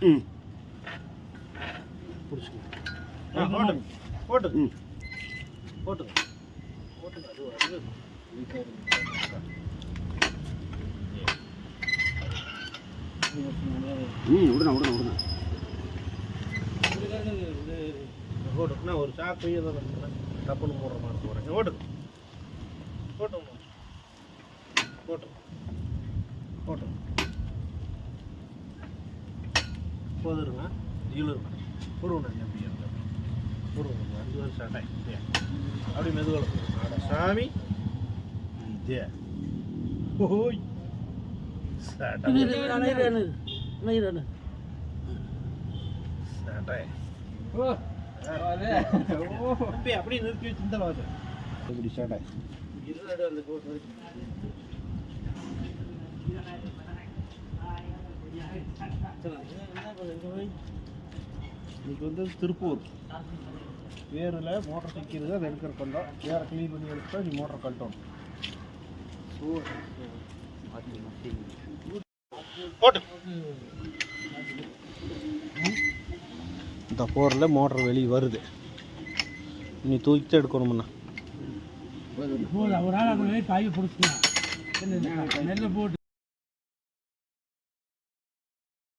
ம் பிடிச்சிக்கோ. போட்டு ம் போட்டுங்க போட்டுங்க. அது விடுண்ணா விடுண்ணா விடுண்ணா ஓட்டுக்குண்ணா. ஒரு சாக்கு டப்புன்னு போடுற மாதிரி போகிறேன். ஓட்டுக்கு போட்டு போட்டு போட்டு போதுருங்க. இழுருங்க பொருவுண்ணா. எப்படி இருக்கு பொருவுங்க. 5 வருஷம் ஸ்டார்ட் ஆகி அப்படி மெதுவாக அட சாமி இதே ஓய் ஸ்டார்ட் ஆகி அப்படி நிறுத்தி வச்சு இந்த வாசல் இப்படி ஸ்டார்ட் ஆகி இன்னைக்கு வந்து திருப்பூர் வேரில் மோட்டர் தைக்கிறது. அதை எடுக்கிற கொண்டோம் வேறு க்ளீன் பண்ணி எடுத்தா நீ மோட்டர் கட்டணும். போட்டு இந்த போரில் மோட்டர் வெளியே வருது. நீ தூக்கிட்டு எடுக்கணும்ண்ணா. ஒரு ஆள் காய் பிடிச்சிக்கலாம் நெல்லை போட்டு